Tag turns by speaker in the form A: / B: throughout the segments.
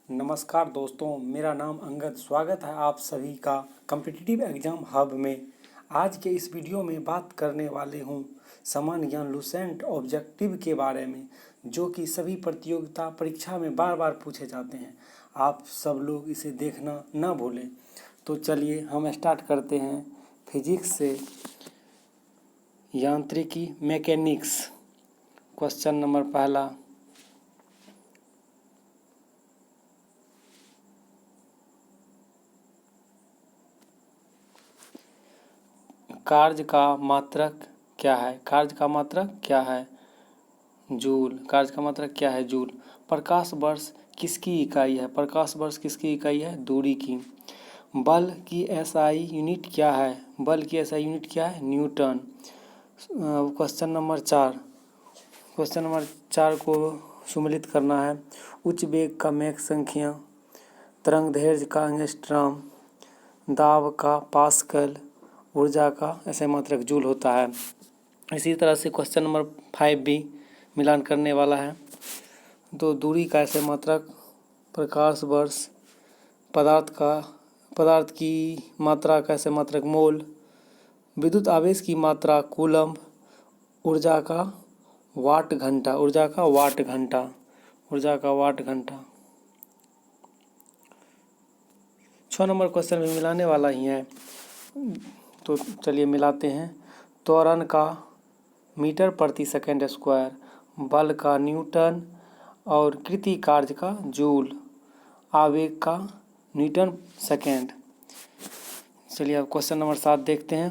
A: नमस्कार दोस्तों, मेरा नाम अंगद। स्वागत है आप सभी का कॉम्पिटिटिव एग्जाम हब में। आज के इस वीडियो में बात करने वाले हूँ सामान्य ज्ञान लुसेंट ऑब्जेक्टिव के बारे में, जो कि सभी प्रतियोगिता परीक्षा में बार बार पूछे जाते हैं। आप सब लोग इसे देखना ना भूलें। तो चलिए हम स्टार्ट करते हैं फिजिक्स से। यांत्रिकी मैकेनिक्स, क्वेश्चन नंबर पहला। कार्य का मात्रक क्या है? कार्य का मात्रक क्या है? जूल। कार्य का मात्रक क्या है? जूल। प्रकाश वर्ष किसकी इकाई है? प्रकाश वर्ष किसकी इकाई है? दूरी की। बल की एसआई यूनिट क्या है? बल की एसआई यूनिट क्या है? Newton. Question number 4। Question number 4 को सम्मिलित करना है। उच्च वेग का मैक संख्या, तरंग दैर्ध्य का एंगस्ट्रॉम, दाब का पास्कल, ऊर्जा का ऐसे मात्रक जूल होता है। इसी तरह से क्वेश्चन नंबर 5 भी मिलान करने वाला है। तो दूरी का ऐसे मात्रक प्रकाश वर्ष, पदार्थ की मात्रा का ऐसे मात्रक मोल, विद्युत आवेश की मात्रा कूलम्ब, ऊर्जा का वाट घंटा, ऊर्जा का वाट घंटा, ऊर्जा का वाट घंटा। 6 नंबर क्वेश्चन भी मिलाने वाला ही है, तो चलिए मिलाते हैं। त्वरण का मीटर प्रति सेकंड स्क्वायर, बल का न्यूटन और कृति कार्य का जूल, आवेग का न्यूटन सेकंड। चलिए अब क्वेश्चन नंबर 7 देखते हैं।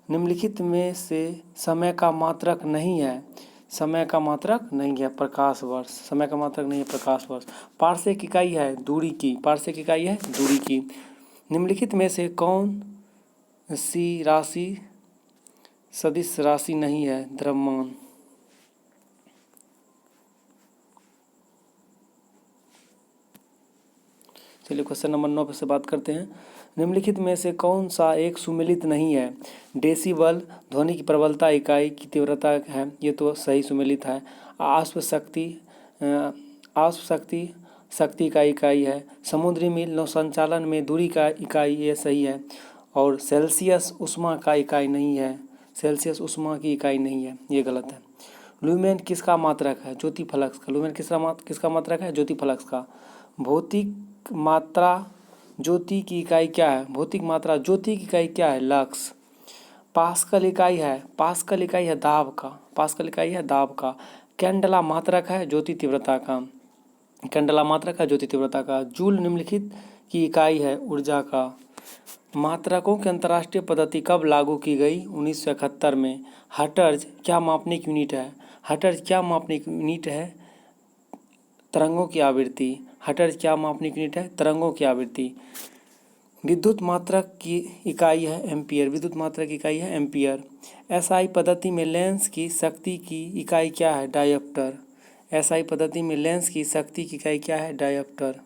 A: निम्नलिखित में से समय का मात्रक नहीं है। समय का मात्रक नहीं है प्रकाश वर्ष। समय का मात्रक नहीं है प्रकाश वर्ष। पार्सेक इकाई है दूरी की। पार्सेक इकाई है दूरी की। निम्नलिखित में से कौन सी राशि सदिश राशि नहीं है? द्रव्यमान। चलिए क्वेश्चन नंबर 9 से बात करते हैं। निम्नलिखित में से कौन सा एक सुमेलित नहीं है? डेसिबल ध्वनि की प्रबलता इकाई की तीव्रता है, ये तो सही सुमेलित है। शक्ति का इकाई है। समुद्री मील नौसंचालन में दूरी का इकाई, ये सही है। और सेल्सियस ऊष्मा का इकाई नहीं है। सेल्सियस ऊष्मा की इकाई नहीं है, ये गलत है। ल्यूमेन किसका मात्रक है? ज्योति फलक्स का। ल्यूमेन किसका मात्रक है? ज्योति फलक्स का। भौतिक मात्रा ज्योति की इकाई क्या है? भौतिक मात्रा ज्योति की इकाई क्या है? लक्स। पास्कल इकाई है, पास्कल इकाई है दाब का, पास्कल इकाई है दाब का। कैंडला मात्रक है ज्योति तीव्रता का, कैंडला मात्रक है ज्योति तीव्रता का। जूल निम्नलिखित की इकाई है ऊर्जा का। मात्रकों की अंतर्राष्ट्रीय पद्धति कब लागू की गई? 1971 में। हर्ट्ज क्या मापने की यूनिट है? हर्ट्ज क्या मापने की यूनिट है? तरंगों की आवृत्ति। हर्ट्ज क्या मापने की यूनिट है? तरंगों की आवृत्ति। विद्युत मात्रक की इकाई है एम्पियर। विद्युत मात्रक की इकाई है एम्पियर। एसआई पद्धति में लेंस की शक्ति की इकाई क्या है? डायोप्टर। एसआई पद्धति में लेंस की शक्ति की इकाई क्या है? डायोप्टर।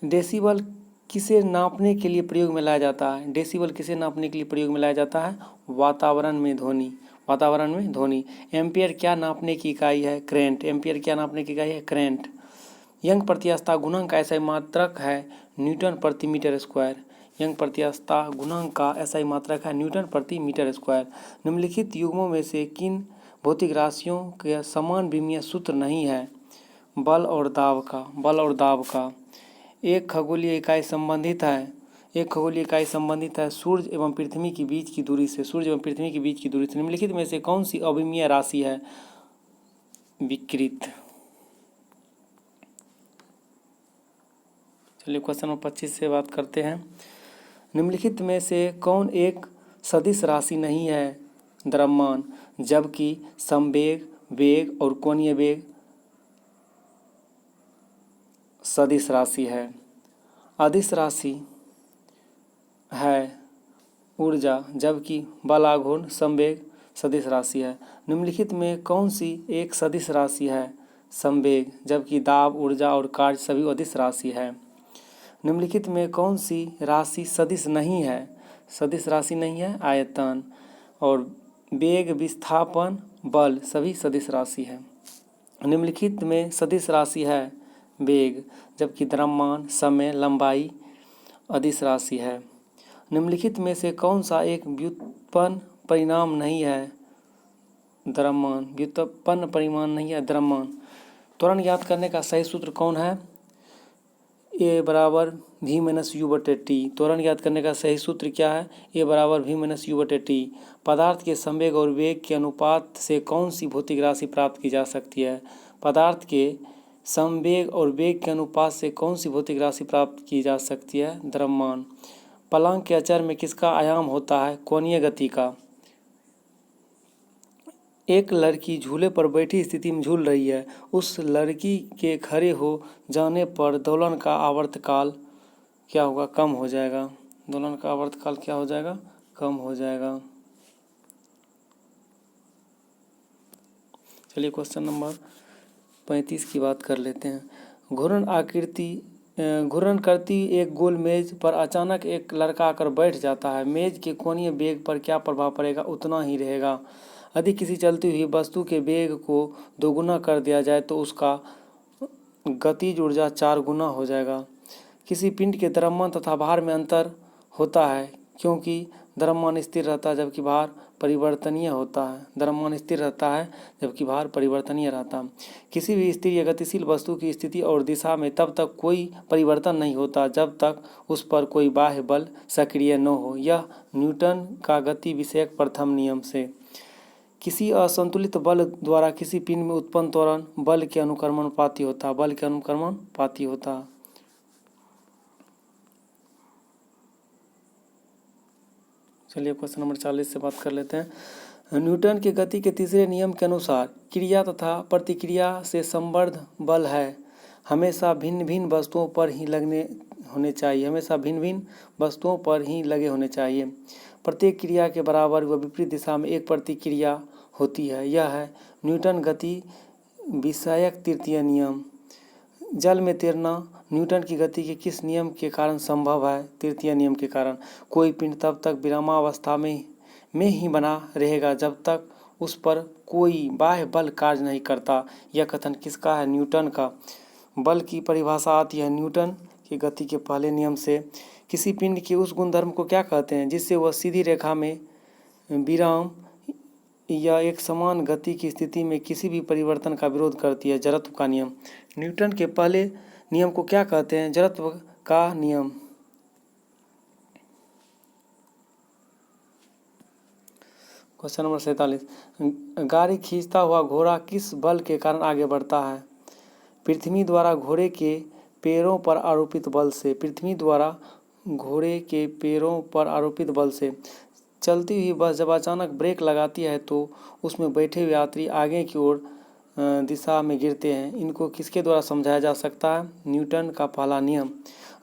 A: डेसिबल किसे नापने के लिए प्रयोग में लाया जाता है? डेसिबल किसे नापने के लिए प्रयोग में लाया जाता है? वातावरण में ध्वनि, वातावरण में ध्वनि। एम्पियर क्या नापने की इकाई है? करेंट। एम्पियर क्या नापने की इकाई है? करेंट। यंग प्रत्यास्थता गुणांक का ऐसा मात्रक है न्यूटन प्रति मीटर स्क्वायर। यंग प्रत्यास्थता गुणांक का ऐसा मात्रक है न्यूटन प्रति मीटर स्क्वायर। निम्नलिखित युग्मों में से किन भौतिक राशियों के समान विमीय सूत्र नहीं है? बल और दाब का, बल और दाब का। एक खगोलीय इकाई संबंधित है, एक खगोलीय इकाई संबंधित है सूर्य एवं पृथ्वी के बीच की दूरी से। सूर्य एवं पृथ्वी के बीच की दूरी से निम्नलिखित में से कौन सी अविमीय राशि है? विकृत। चलिए क्वेश्चन नंबर 25 से बात करते हैं। निम्नलिखित में से कौन एक सदिश राशि नहीं है? द्रव्यमान। जबकि समवेग, वेग और कोणीय वेग सदिश राशि है। अदिश राशि है ऊर्जा, जबकि बल, आघूर्ण, संवेग सदिश राशि है। निम्नलिखित में कौन सी एक सदिश राशि है? संवेग। जबकि दाब, ऊर्जा और कार्य सभी अदिश राशि है। निम्नलिखित में कौन सी राशि सदिश नहीं है? सदिश राशि नहीं है आयतन। और वेग, विस्थापन, बल सभी सदिश राशि है। निम्नलिखित में सदिश राशि है वेग, जबकि द्रव्यमान, समय, लंबाई अदिश राशि है। निम्नलिखित में से कौन सा एक व्युत्पन्न परिणाम नहीं है? द्रव्यमान। व्युत्पन्न परिमाण नहीं है द्रव्यमान। त्वरण ज्ञात करने का सही सूत्र कौन है? ए बराबर v माइनस यू बटे टी। त्वरण ज्ञात करने का सही सूत्र क्या है? ए बराबर v माइनस यू बटे टी। पदार्थ के संवेग और वेग के अनुपात से कौन सी भौतिक राशि प्राप्त की जा सकती है? पदार्थ के संवेग और वेग के अनुपात से कौन सी भौतिक राशि प्राप्त की जा सकती है? द्रव्यमान। पलंग के अचर में किसका आयाम होता है? कोणीय गति का। एक लड़की झूले पर बैठी स्थिति में झूल रही है। उस लड़की के खड़े हो जाने पर दोलन का आवर्तकाल क्या होगा? कम हो जाएगा। दोलन का आवर्तकाल क्या हो जाएगा? कम हो जाएगा। चलिए क्वेश्चन नंबर 35 की बात कर लेते हैं। घूर्णन करती एक गोल मेज पर अचानक एक लड़का आकर बैठ जाता है। मेज के कोणीय वेग पर क्या प्रभाव पड़ेगा? उतना ही रहेगा। यदि किसी चलती हुई वस्तु के वेग को दोगुना कर दिया जाए तो उसका गतिज ऊर्जा 4 गुना हो जाएगा। किसी पिंड के द्रव्यमान तथा भार में अंतर होता है क्योंकि द्रव्यमान स्थिर रहता है जबकि भार परिवर्तनीय होता है। द्रव्यमान स्थिर रहता है जबकि भार परिवर्तनीय रहता है। किसी भी स्थिर या गतिशील वस्तु की स्थिति और दिशा में तब तक कोई परिवर्तन नहीं होता जब तक उस पर कोई बाह्य बल सक्रिय न हो। यह न्यूटन का गति विषयक प्रथम नियम से। किसी असंतुलित बल द्वारा किसी पिंड में उत्पन्न त्वरण बल के अनुक्रमानुपाती होता है। बल के अनुक्रमानुपाती होता है। चलिए क्वेश्चन नंबर 40 से बात कर लेते हैं। न्यूटन के गति के तीसरे नियम के अनुसार क्रिया तथा प्रतिक्रिया से संबद्ध बल है हमेशा भिन्न भिन्न वस्तुओं पर ही लगे होने चाहिए। प्रत्येक क्रिया के बराबर व विपरीत दिशा में एक प्रतिक्रिया होती है। यह है न्यूटन गति विषयक तृतीय नियम। जल में तैरना न्यूटन की गति के किस नियम के कारण संभव है? तृतीय नियम के कारण। कोई पिंड तब तक विरामावस्था में ही बना रहेगा जब तक उस पर कोई बाह्य बल कार्य नहीं करता। यह कथन किसका है? न्यूटन का। बल की परिभाषा आती है न्यूटन की गति के पहले नियम से। किसी पिंड के उस गुणधर्म को क्या कहते हैं जिससे वह सीधी रेखा में विराम या एक समान गति की स्थिति में किसी भी परिवर्तन का विरोध करती है? जड़त्व का नियम। न्यूटन के पहले नियम को क्या कहते हैं? जड़त्व का नियम। Question number 47। गाड़ी खींचता हुआ घोड़ा किस बल के कारण आगे बढ़ता है? पृथ्वी द्वारा घोड़े के पैरों पर आरोपित बल से। पृथ्वी द्वारा घोड़े के पैरों पर आरोपित बल से। चलती हुई बस जब अचानक ब्रेक लगाती है तो उसमें बैठे हुए यात्री आगे की ओर दिशा में गिरते हैं। इनको किसके द्वारा समझाया जा सकता है? न्यूटन का पहला नियम।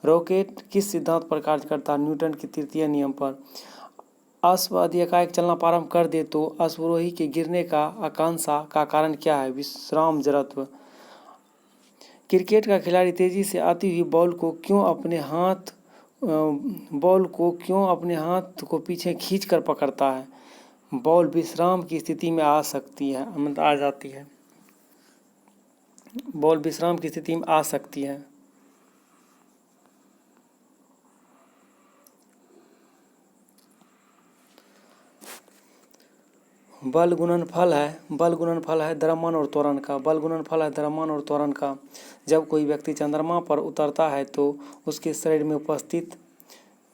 A: रॉकेट किस सिद्धांत पर कार्य करता है? न्यूटन के तृतीय नियम पर। अश्व यदि एकाएक चलना प्रारंभ कर दे तो अश्वरोही के गिरने का आकांक्षा का कारण क्या है? विश्राम जड़त्व। क्रिकेट का खिलाड़ी तेजी से आती हुई बॉल को क्यों अपने हाथ को पीछे खींचकर पकड़ता है? बॉल विश्राम की स्थिति में आ जाती है। बॉल विश्राम की स्थिति में आ सकती है। बल गुणनफल है द्रव्यमान और त्वरण का। बल गुणनफल है द्रव्यमान और त्वरण का। जब कोई व्यक्ति चंद्रमा पर उतरता है तो उसके शरीर में उपस्थित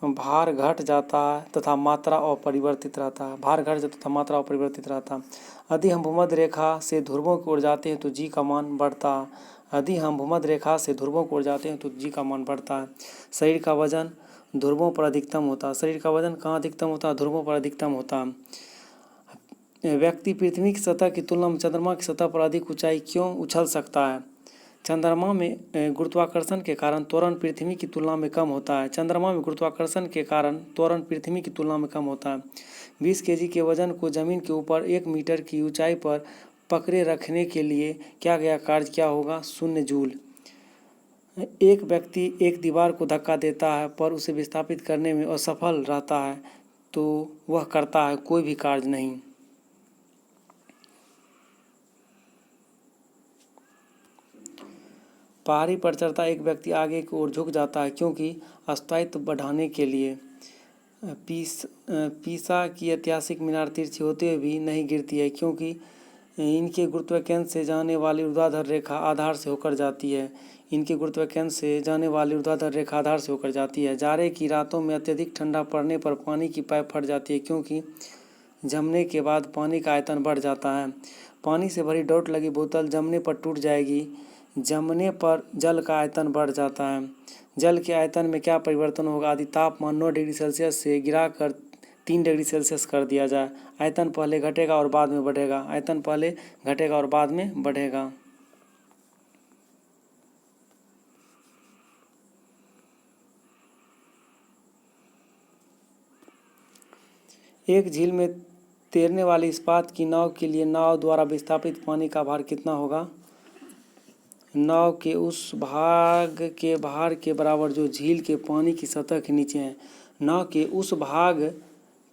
A: भार घट जाता है तथा मात्रा अपरिवर्तित रहता है। यदि हम भूमध्य रेखा से ध्रुवों की ओर जाते हैं तो जी का मान बढ़ता है। शरीर का वजन ध्रुवों पर अधिकतम होता है। शरीर का वजन कहाँ अधिकतम होता है? ध्रुवों पर अधिकतम होता है। व्यक्ति पृथ्वी की सतह की तुलना में चंद्रमा की सतह पर अधिक ऊंचाई क्यों उछल सकता है? चंद्रमा में गुरुत्वाकर्षण के कारण त्वरण पृथ्वी की तुलना में कम होता है। 20 kg के वजन को जमीन के ऊपर 1 मीटर की ऊंचाई पर पकड़े रखने के लिए क्या गया कार्य क्या होगा? 0 जूल। एक व्यक्ति एक दीवार को धक्का देता है पर उसे विस्थापित करने में असफल रहता है तो वह करता है कोई भी कार्य नहीं। पहाड़ी पर चढ़ता एक व्यक्ति आगे की ओर झुक जाता है क्योंकि स्थायित्व बढ़ाने के लिए। पीसा की ऐतिहासिक मीनार तिरछी होते हुए भी नहीं गिरती है क्योंकि इनके गुरुत्वाकर्षण से जाने वाली ऊर्ध्वाधर रेखा आधार से होकर जाती है। इनके गुरुत्वाकर्षण से जाने वाली ऊर्ध्वाधर रेखा आधार से होकर जाती है। जाड़े की रातों में अत्यधिक ठंडा पड़ने पर पानी की पाइप फट जाती है क्योंकि जमने के बाद पानी का आयतन बढ़ जाता है। पानी से भरी डॉट लगी बोतल जमने पर टूट जाएगी। जमने पर जल का आयतन बढ़ जाता है। जल के आयतन में क्या परिवर्तन होगा यदि तापमान 9 डिग्री सेल्सियस से गिराकर 3 डिग्री सेल्सियस कर दिया जाए? आयतन पहले घटेगा और बाद में बढ़ेगा। आयतन पहले घटेगा और बाद में बढ़ेगा। एक झील में तैरने वाली इस्पात की नाव के लिए नाव द्वारा विस्थापित पानी का भार कितना होगा? नाव के उस भाग के भार के बराबर जो झील के पानी की सतह के नीचे है। नाव के उस भाग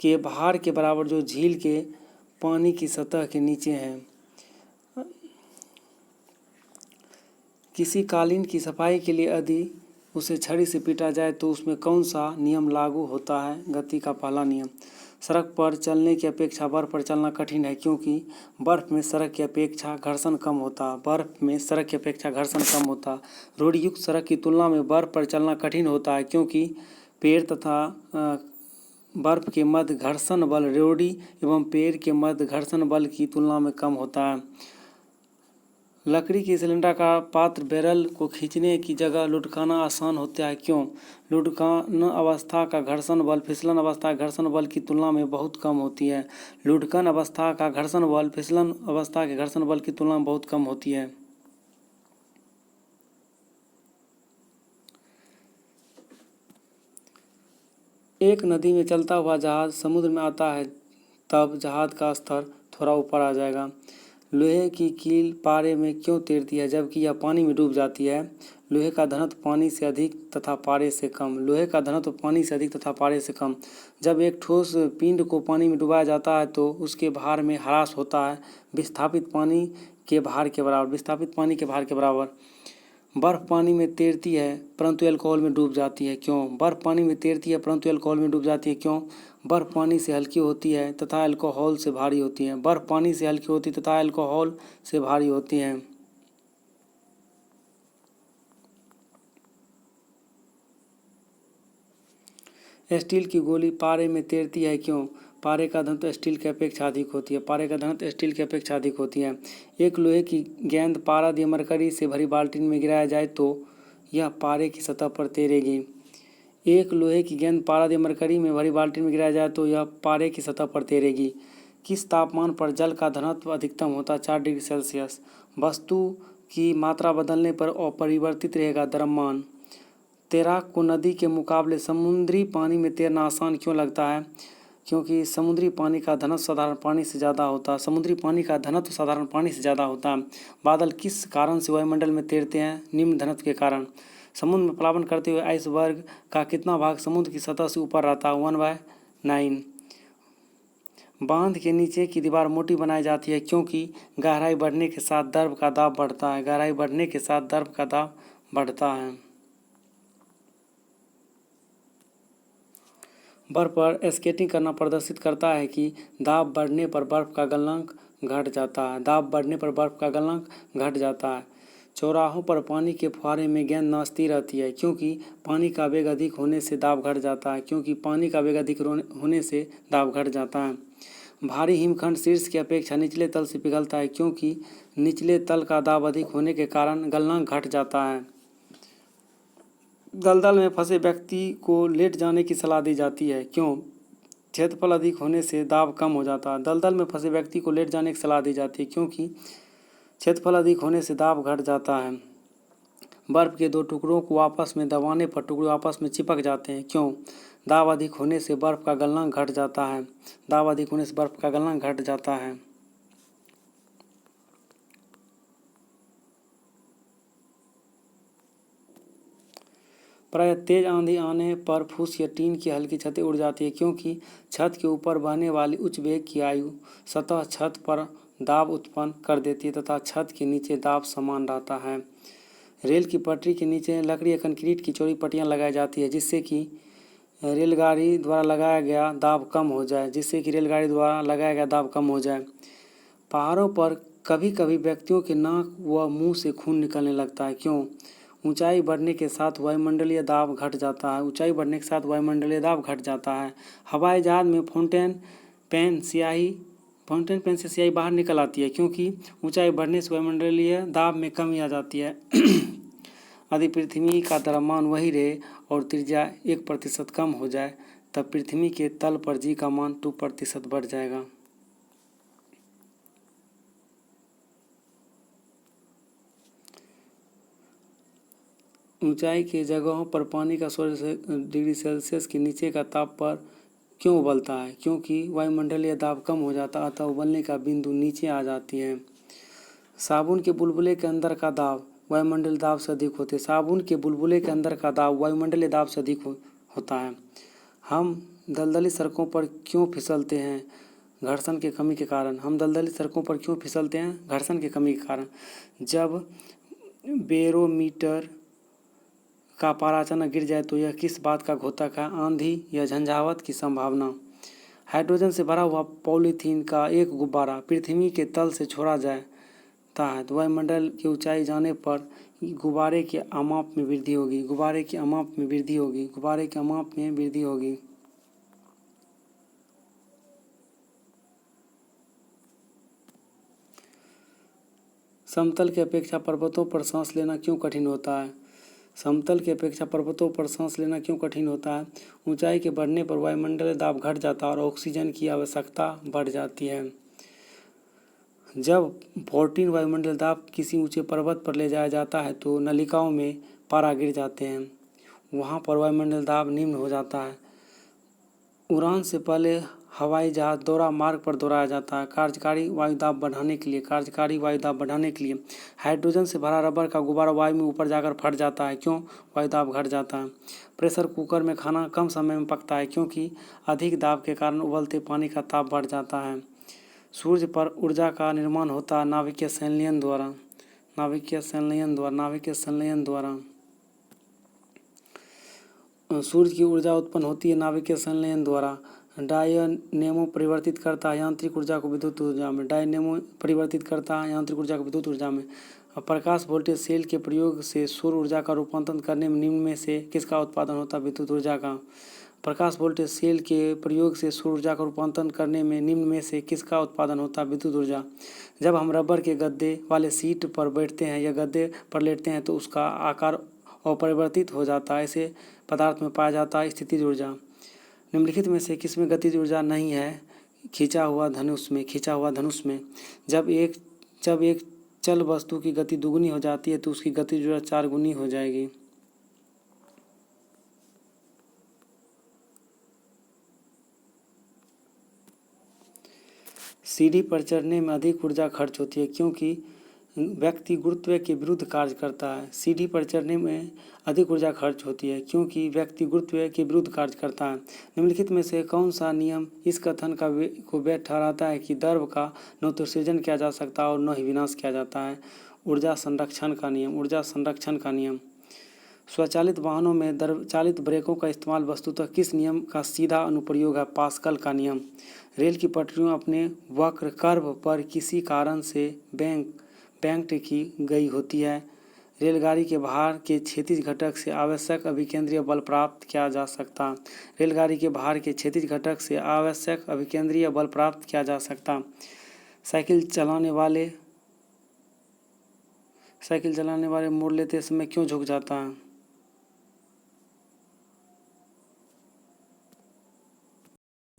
A: के भार के बराबर जो झील के पानी की सतह के नीचे है। किसी कालीन की सफाई के लिए यदि उसे छड़ी से पीटा जाए तो उसमें कौन सा नियम लागू होता है? गति का पहला नियम। सड़क पर चलने की अपेक्षा बर्फ पर चलना कठिन है क्योंकि बर्फ में सड़क की अपेक्षा घर्षण कम होता। बर्फ में सड़क की अपेक्षा घर्षण कम होता। रोडयुक्त सड़क की तुलना में बर्फ पर चलना कठिन होता है क्योंकि पेड़ तथा बर्फ के मध्य घर्षण बल रोडी एवं पेड़ के मध्य घर्षण बल की तुलना में कम होता है। लकड़ी के सिलेंडर का पात्र बैरल को खींचने की जगह लुढ़काना आसान होता है क्यों? लुढ़कन अवस्था का घर्षण बल फिसलन अवस्था के घर्षण बल की तुलना में बहुत कम होती है। लुढ़कन अवस्था का घर्षण बल फिसलन अवस्था के घर्षण बल की तुलना में बहुत कम होती है। एक नदी में चलता हुआ जहाज समुद्र में आता है तब जहाज का स्तर थोड़ा ऊपर आ जाएगा। लोहे की कील पारे में क्यों तैरती है जबकि यह पानी में डूब जाती है? लोहे का घनत्व पानी से अधिक तथा पारे से कम। लोहे का घनत्व पानी से अधिक तथा पारे से कम। जब एक ठोस पिंड को पानी में डुबाया जाता है तो उसके भार में ह्रास होता है विस्थापित पानी के भार के बराबर। विस्थापित पानी के भार के बराबर। बर्फ पानी में तैरती है परंतु अल्कोहल में डूब जाती है क्यों? बर्फ पानी में तैरती है परंतु अल्कोहल में डूब जाती है क्यों? बर्फ पानी से हल्की होती है तथा अल्कोहल से भारी होती है। बर्फ पानी से हल्की होती है तथा अल्कोहल से भारी होती है। स्टील की गोली पारे में तैरती है क्यों? पारे का घनत्व स्टील की अपेक्षा अधिक होती है। पारे का घनत्व स्टील की अपेक्षा अधिक होती है। एक लोहे की गेंद पारद या मरकरी से भरी बाल्टी में गिराया जाए तो यह पारे की सतह पर तैरेगी। एक लोहे की गेंद पारद या मरकरी में भरी बाल्टी में गिराया जाए तो यह पारे की सतह पर तैरेगी। किस तापमान पर जल का घनत्व अधिकतम होता है? 4 डिग्री सेल्सियस। वस्तु की मात्रा बदलने पर अपरिवर्तित रहेगा द्रव्यमान। तैराक को नदी के मुकाबले समुद्री पानी में तैरना आसान क्यों लगता है? क्योंकि समुद्री पानी का घनत्व साधारण पानी से ज़्यादा होता है। समुद्री पानी का घनत्व साधारण पानी से ज़्यादा होता है। बादल किस कारण से वायुमंडल में तैरते हैं? निम्न घनत्व के कारण। समुद्र में प्लावन करते हुए आइसबर्ग का कितना भाग समुद्र की सतह से ऊपर रहता है? 1/9। बांध के नीचे की दीवार मोटी बनाई जाती है क्योंकि गहराई बढ़ने के साथ द्रव का दाब बढ़ता है। गहराई बढ़ने के साथ द्रव का दाब बढ़ता है। बर्फ पर स्केटिंग करना प्रदर्शित करता है कि दाब बढ़ने पर बर्फ का गलनांक घट जाता है। दाब बढ़ने पर बर्फ का गलनांक घट जाता है। चौराहों पर पानी के फुहारे में गेंद नाचती रहती है क्योंकि पानी का वेग अधिक होने से दाब घट जाता है। क्योंकि पानी का वेग अधिक होने से दाब घट जाता है। भारी हिमखंड शीर्ष की अपेक्षा निचले तल से पिघलता है क्योंकि निचले तल का दाब अधिक होने के कारण गलनांक घट जाता है। दलदल में फंसे व्यक्ति को लेट जाने की सलाह दी जाती है क्यों? क्षेत्रफल अधिक होने से दाब कम हो जाता है। दलदल में फंसे व्यक्ति को लेट जाने की सलाह दी जाती है क्योंकि क्षेत्रफल अधिक होने से दाब घट जाता है। बर्फ के दो टुकड़ों को आपस में दबाने पर टुकड़े आपस में चिपक जाते हैं क्यों? दाब अधिक होने से बर्फ का गलनांक घट जाता है। दाब अधिक होने से बर्फ का गलनांक घट जाता है। प्रायः तेज आंधी आने पर फूस या टीन की हल्की छतें उड़ जाती है क्योंकि छत के ऊपर बहने वाली उच्च वेग की आयु सतह छत पर दाब उत्पन्न कर देती है तथा छत के नीचे दाब समान रहता है। रेल की पटरी के नीचे लकड़ी या कंक्रीट की चौड़ी पट्टियाँ लगाई जाती है जिससे कि रेलगाड़ी द्वारा लगाया गया दाब कम हो जाए पहाड़ों पर कभी कभी व्यक्तियों के नाक व मुंह से खून निकलने लगता है। क्यों? ऊंचाई बढ़ने के साथ वायुमंडलीय दाब घट जाता है। हवाई जहाज में फाउंटेन पेन से स्याही बाहर निकल आती है क्योंकि ऊंचाई बढ़ने से वायुमंडलीय दाब में कमी आ जाती है। यदि पृथ्वी का द्रव्यमान वही रहे और त्रिज्या 1% कम हो जाए तब पृथ्वी के तल पर जी का मान 2% बढ़ जाएगा। ऊंचाई के जगहों पर पानी का 16 डिग्री सेल्सियस के नीचे का ताप पर क्यों उबलता है? क्योंकि वायुमंडलीय दाब कम हो जाता है अतः उबलने का बिंदु नीचे आ जाती है। साबुन के बुलबुले के अंदर का दाब वायुमंडलीय दाब से अधिक होते साबुन के बुलबुले के अंदर का दाब वायुमंडलीय दाब से अधिक होता है। हम दलदली सड़कों पर क्यों फिसलते हैं? घर्षण की कमी के कारण। हम दलदली सड़कों पर क्यों फिसलते हैं? घर्षण की कमी के कारण। जब बैरोमीटर का पारा अचानक गिर जाए तो यह किस बात का घोतक है? आंधी या झंझावात की संभावना। हाइड्रोजन से भरा हुआ पॉलीथीन का एक गुब्बारा पृथ्वी के तल से छोड़ा जाता है तो वायुमंडल की ऊंचाई जाने पर गुब्बारे के आमाप में वृद्धि होगी। समतल की अपेक्षा पर्वतों पर सांस लेना क्यों कठिन होता है? ऊंचाई के बढ़ने पर वायुमंडलीय दाब घट जाता है और ऑक्सीजन की आवश्यकता बढ़ जाती है। जब 14 वायुमंडलीय दाब किसी ऊंचे पर्वत पर ले जाया जाता है तो नलिकाओं में पारा गिर जाते हैं। वहां पर वायुमंडलीय दाब निम्न हो जाता है। उड़ान से पहले हवाई जहाज दौरा मार्ग पर दौड़ाया जाता है। कार्यकारी वायुदाब बढ़ाने के लिए हाइड्रोजन से भरा रबर का गुब्बारा वायु में ऊपर जाकर फट जाता है। क्यों? वायुदाब घट जाता है। प्रेशर कुकर में खाना कम समय में पकता है क्योंकि अधिक दाब के कारण उबलते पानी का ताप बढ़ जाता है। सूर्य पर ऊर्जा का निर्माण होता है नाभिकीय संलयन द्वारा। सूर्य की ऊर्जा उत्पन्न होती है नाभिकीय संलयन द्वारा। डायनेमो परिवर्तित करता है यांत्रिक ऊर्जा को विद्युत ऊर्जा में। प्रकाश वोल्टेज सेल के प्रयोग से सौर ऊर्जा का रूपांतरण करने में निम्न में से किसका उत्पादन होता है? विद्युत ऊर्जा का। प्रकाश वोल्टेज सेल के प्रयोग से सौर ऊर्जा का रूपांतरण करने में निम्न में से किसका उत्पादन होता है? विद्युत ऊर्जा। जब हम रबर के गद्दे वाले सीट पर बैठते हैं या गद्दे पर लेटते हैं तो उसका आकार अपरिवर्तित हो जाता है। ऐसे पदार्थ में पाया जाता है स्थितिज ऊर्जा। निम्नलिखित में से किसमें गतिज ऊर्जा नहीं है? खींचा हुआ धनुष में। जब एक चल वस्तु की गति दुगुनी हो जाती है तो उसकी गतिज ऊर्जा 4 गुनी हो जाएगी। सीढ़ी पर चढ़ने में अधिक ऊर्जा खर्च होती है क्योंकि व्यक्ति गुरुत्व के विरुद्ध कार्य करता है। सीढ़ी पर चढ़ने में अधिक ऊर्जा खर्च होती है क्योंकि व्यक्ति गुरुत्व के विरुद्ध कार्य करता है। निम्नलिखित में से कौन सा नियम इस कथन को वैध ठहराता है कि द्रव्य का न तो सृजन किया जा सकता और न ही विनाश किया जाता है? ऊर्जा संरक्षण का नियम। स्वचालित वाहनों में चालित ब्रेकों का इस्तेमाल वस्तुतः किस नियम का सीधा अनुप्रयोग है? पास्कल का नियम। रेल की पटरियां अपने वक्र कर्व पर किसी कारण से बैंक्ड की गई होती है। रेलगाड़ी के भार के क्षैतिज घटक से आवश्यक अभिकेंद्रीय बल प्राप्त किया जा सकता। साइकिल चलाने वाले मोड़ लेते समय क्यों झुक जाता है?